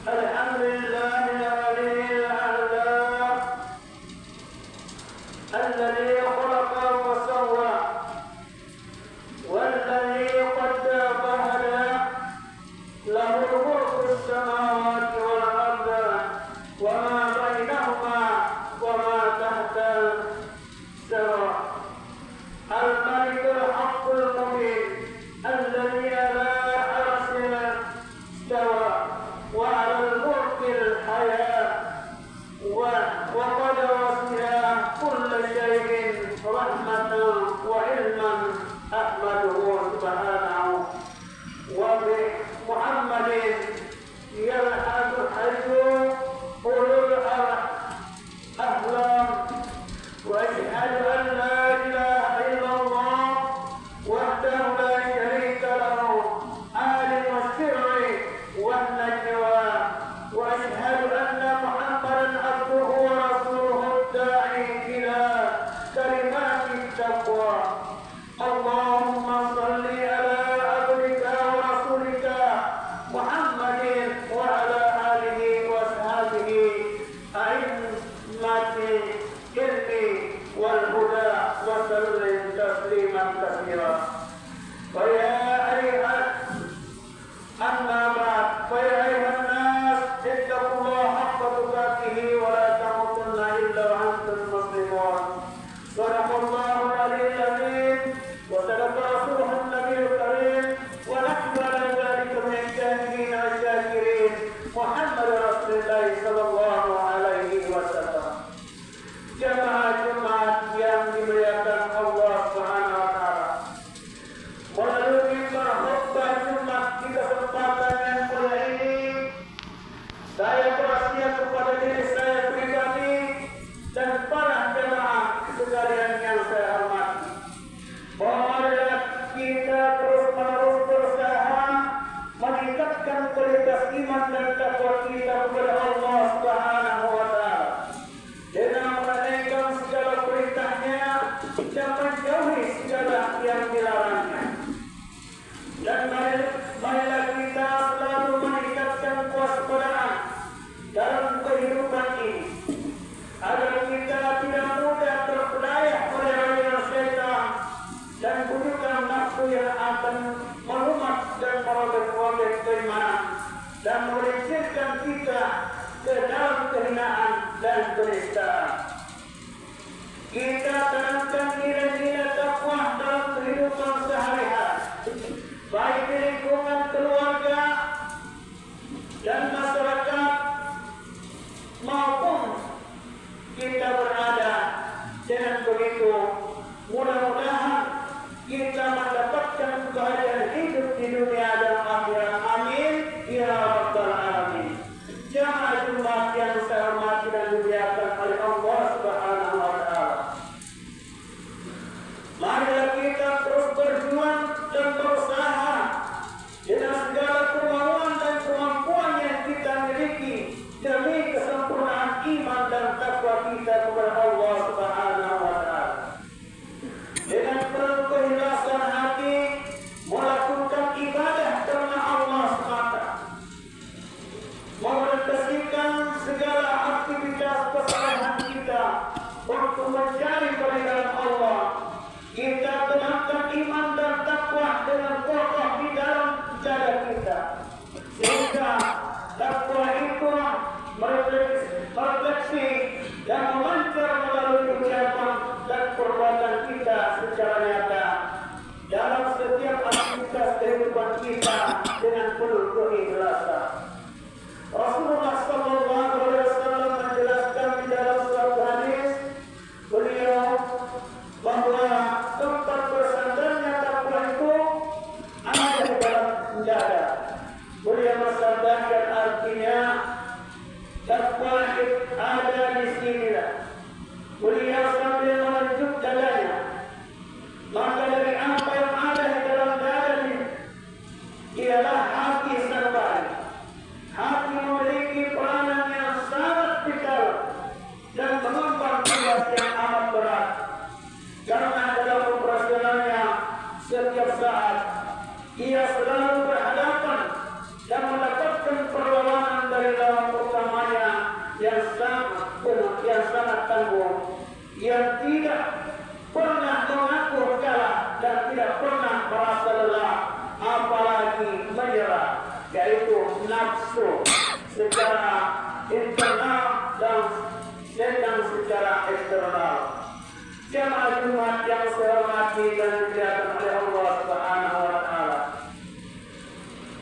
الحمد لله العلي الأعلى الذي خلق وسوى والذي قدر فهدى له ملك السماوات والأرض وما بينهما وما تحت الثرى الملك الحق المبين الذي على عرشه استوى وعلى الملك الحياة وقد وسع كل شيء رحمة وعلما أحمده سبحانه وبمحمد يلحق حيث أولو الأحلام وأشهد أن لا إله إلا الله وحده لا شريك له عالم السر والنجوى وأشهد أن محمدا عبده ورسوله الداعي إلى كلمات التقوى اللهم صل على عبدك ورسولك محمد وعلى آله وأصحابه أئمة العلم والهدى وسلم تسليما كثيرا ويا أيها أما بعد فيا أيها الناس اتقوا الله حق تقاته ولا تموتن إلا وأنتم مسلمون صدق الله العلي العظيم وصدق رسوله النبي الكريم ونحن على ذلك من الشاهدين والشاكرين محمد رسول الله صلى الله عليه وسلم. Jemaah-jemaah yang dimuliakan Allah Subhanahu wa taala. Melalui khutbah Jumat di kesempatan yang mulia ini, saya berwasiat kepada diri saya pribadi dan para jemaah sekalian yang saya hormati, bahwa kita terus-menerus berusaha meningkatkan kualitas iman dan takwa kita kepada Allah Subhanahu wa taala dengan menunaikan segala perintahnya dan menjauhi segala yang dilarangnya. Dan marilah kita selalu meningkatkan kewaspadaan dalam kehidupan ini, agar kita tidak mudah terpedaya oleh rayuan syaitan dan bujukan nafsu yang akan melumat dan merobek-robek keimanan dan melincirkan kita ke dalam kehinaan dan kenistaan. Kita tanamkan nilai-nilai takwa dalam kehidupan sehari-hari, baik di lingkungan keluarga dan masyarakat maupun kita berada. Dengan begitu, mudah-mudahan kita mendapatkan kebahagiaan hidup di dunia dan akhirat. Amin ya rabbal alamin. Jemaah Jumat yang saya hormati dan dimuliakan oleh Allah Subhanahu wa taala. Marilah kita terus berjuang dan berusaha dengan segala kemauan dan kemampuan yang kita miliki demi kesempurnaan iman dan takwa kita kepada Allah Subhanahu wa taala. Dengan penuh keikhlasan hati melakukan ibadah karena Allah semata, memberhentikan segala aktivitas kesalahan kita untuk mencari keridhaan Allah. Kita tenangkan iman dan takwa dengan kokoh di dalam dada kita, sehingga takwa itu merefleksi dan memancar melalui ucapan dan perbuatan kita secara nyata dalam setiap aktivitas kehidupan kita dengan penuh keikhlasan. Rasulullah sallallahu alaihi wasallam menjelaskan di dalam suatu hadis beliau bahwa tempat bersandarnya takwa itu ada di dalam dada. Beliau bersabda artinya takwa ada di sinilah. Beliau sambil menunjuk dadanya, maka dari apa yang ada di dalam dada ini ialah hati serba. Hati memiliki peranan yang sangat vital dan mengemban tugas yang amat berat, karena dalam operasionalnya setiap saat ia selalu berhadapan internal dan secara eksternal. Jamaah Jumat yang saya hormati dan dimuliakan oleh Allah Subhanahu wa taala.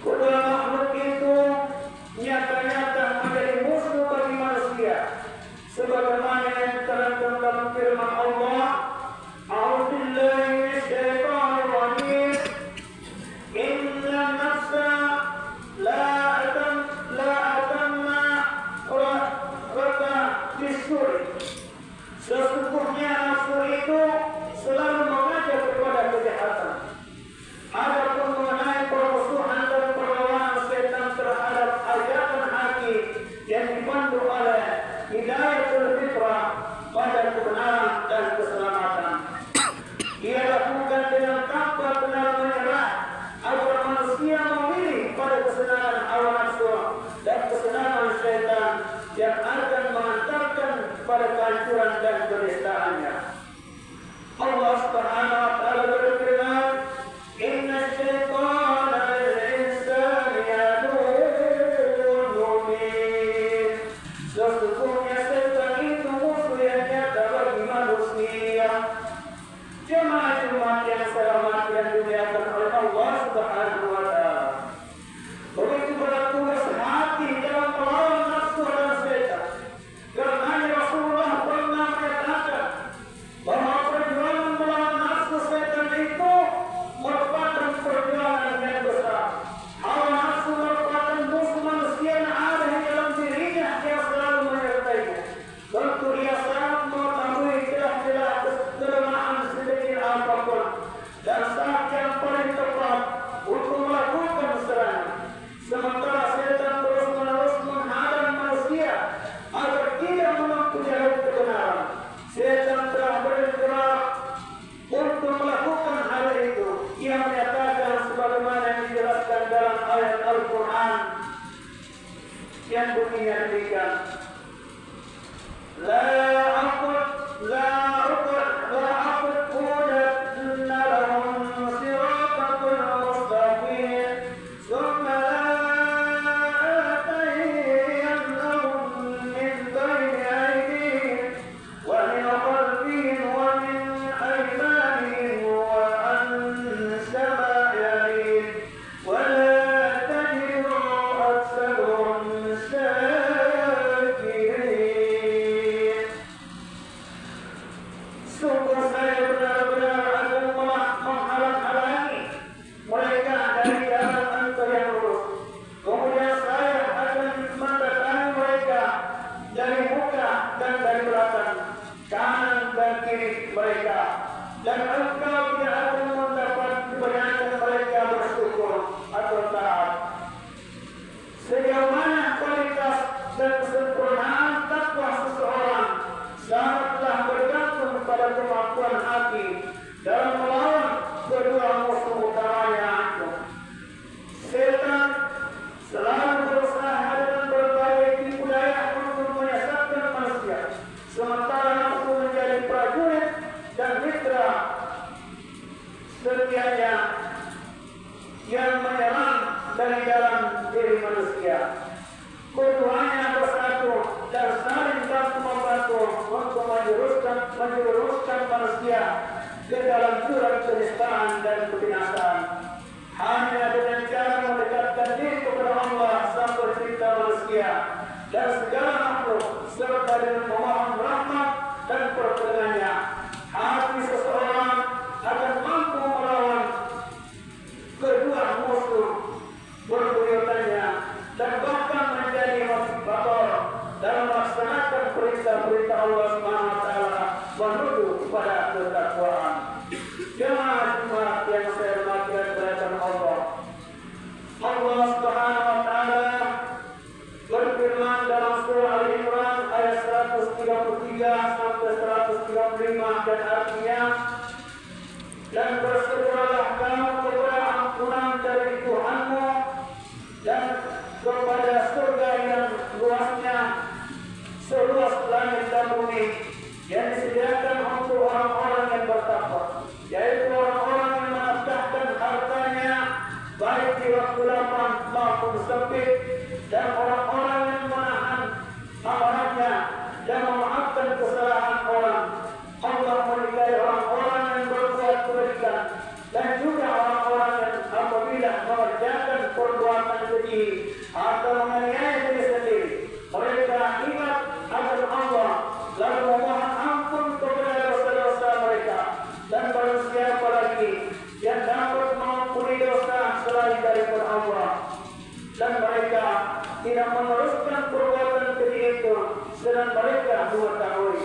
Kedua makhluk itu nyata-nyata menjadi musuh bagi manusia. Sebagaimana yang terangkan dalam firman Allah, A'udzubillahi minasyaitonir rajim. Inna nafsa la atamma rata bisuri. Sesungguhnya nafsu itu selalu mengajak kepada kejahatan. Adapun mengenai permusuhan dan perlawanan setan terhadap ajakan hati yang dipandu oleh hidayatul fitrah pada kebenaran dan keselamatan, ia lakukan dengan tanpa benar menyerah agar manusia memilih pada kesenangan hawa nafsu dan kesenangan setan yang akan mengantarkan pada kehancuran dan kenistaannya. Allah Subhanahu wa taala berfirman, Inna syaitana lil-insani aduwwun mubin. Sesungguhnya setan itu musuh yang nyata bagi manusia. Jemaah Jumat yang saya hormati dan dimuliakan oleh Allah Subhanahu wa taala. Begitu berat tugas hati dalam melawan nafsu dan setan. Karena Rasulullah pernah menyatakan bahwa perjuangan melawan nafsu setan itu merupakan perjuangan yang besar. Hawa nafsu merupakan musuh manusia yang ada di dalam dirinya yang selalu menyertainya. Tentu dia sangat mengetahui celah-celah kelemahan sedikit apapun dan saat yang paling tepat untuk melakukan serangan. Sementara setan terus-menerus menghadang manusia agar tidak menempuh jalan kebenaran. Setan telah bergerak untuk melakukan hal itu. Ia menyatakan sebagaimana yang dijelaskan dalam ayat Al-Quran yang bunyinya demikian. La aqudanna lahum siratal mustaqim thumma la atayannahum min bayni aydihim wa min khalfihim wa min aymanihim wa an shama'ilihim wa la tajidu aktsarahum syakirin. Sungguh saya benar-benar akan menghalang-halangi mereka dari jalan engkau yang lurus. Kemudian saya akan mendatangi mereka dari muka dan dari belakang, kanan dan kiri mereka. Dan engkau tidak akan mendapat kebanyakan mereka bersyukur atau taat. Sejauh mana kualitas dan kesempurnaan takwa seseorang sangatlah bergantung pada kemampuan hati dalam melawan kedua musuh utamanya itu. Setan selalu berusaha dengan berbagai tipu daya untuk menyesatkan manusia, sementara nafsu menjadi prajurit dan mitra setianya yang menyerang dari dalam diri manusia. Keduanya bersatu dan saling bantu-membantu untuk menjuruskan manusia ke dalam jurang kenistaan dan kebinasaan. Hanya dengan cara mendekatkan diri kepada Allah Sang Pencipta manusia dan segala makhluk, serta dengan memohon rahmat dan pertolongannya, hati seseorang akan mampu melawan kedua musuh berbuyutannya dan bahkan menjadi motivator dalam melaksanakan perintah-perintah Allah Subhanahu wa taala menuju kepada ketakwaan. Jemaah Jumat yang saya hormati dan dimuliakan Allah. Allah Subhanahu wa taala berfirman dalam surah Al-Imran ayat 133 sampai 135 dan artinya, dan berserulah kamu kepada ampunan dari Tuhanmu dan kepada surga yang luasnya seluas langit dan bumi yang disediakan untuk orang-orang yang bertakwa, yaitu orang-orang yang menafkahkan hartanya baik di waktu lapang maupun sempit, dan orang-orang yang menahan dan memaafkan kesalahan orang. Allah menikahi orang-orang yang berbuat kebaikan dan juga orang-orang yang apabila mengerjakan perbuatan keji atau menganiaya diri sendiri, mereka ingat akan Allah lalu memohon ampun kepada dosa-dosa mereka. Dan barang siapa lagi yang dapat mengampuni dosa selain daripada Allah, dan mereka tidak meneruskan perbuatan keji itu sedang mereka mengetahui.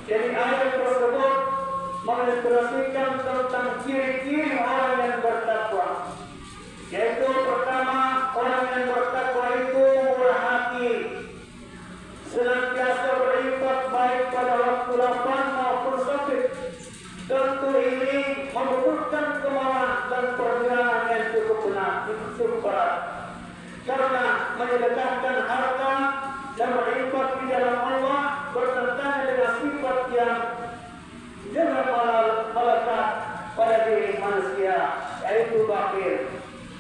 Jadi ayat tersebut mengilustrasikan tentang ciri-ciri orang yang bertakwa, yaitu pertama, orang yang bertakwa itu murah hati, senantiasa berinfak baik pada waktu lapang maupun sakit. Tentu ini membutuhkan kemauan dan perjuangan yang cukup berat, karena menyedekahkan harta dan berinfak di dalam Allah bertentangan dengan sifat yang jangan melekat pada diri manusia, yaitu bakhil.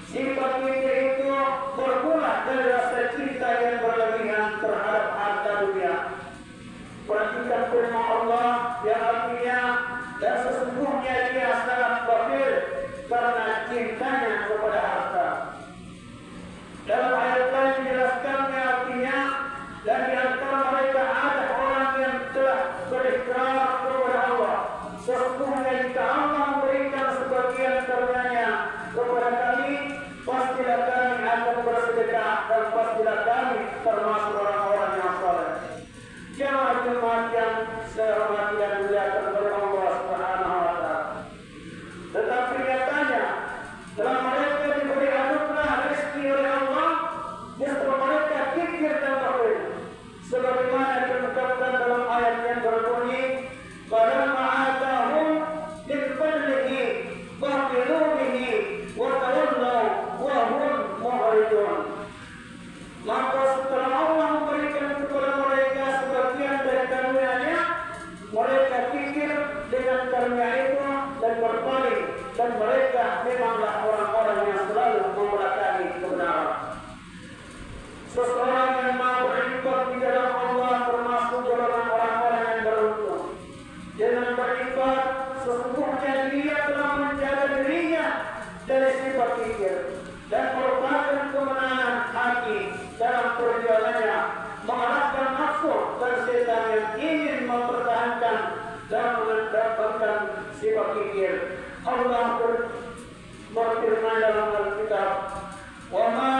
Sifat itu bermula dari rasa cinta yang berlebihan terhadap harta dunia. Perhatikan firman Allah yang artinya, dan sesungguhnya dia sangat bakhil karena cintanya kepada harta. Dalam ayat lain dijelaskannya artinya, dan di antara mereka ada orang yang telah berikrar kepada Allah, sesungguhnya jika Allah memberikan sebagian karunia-Nya kepada kami, pastilah kami akan bersedekah dan pastilah kami termasuk orang-orang yang saleh. Jemaah-jemaah yang sehormat dan dimuliakan oleh Allah Subhanahu wa taala. Tetapi nyatanya setelah mereka diberi anugerah rezeki oleh Allah, justru mereka kikir dan bakhil. Sebagaimana diungkapkan dalam ayat yang berbunyi, "Falamma atahum min fadlihi bakhilu bihi wa tawallaw wa hum mu'ridun." Maka setelah Allah memberikan kepada mereka sebagian dari karunia-Nya, mereka kikir dengan karunia itu dan berpaling, dan mereka memanglah orang-orang yang selalu membelakangi kebenaran. Seseorang yang mau berinfak di dalam Allah termasuk golongan orang-orang yang beruntung. Dengan berinfak, sesungguhnya dia telah menjaga dirinya dari sifat kikir dan merupakan kemenangan hati dalam perjuangannya mengalahkan nafsu dan setan yang ingin mempertahankan dan mendapatkan sifat kikir. Allah berfirman dalam Alkitab, "Wa ma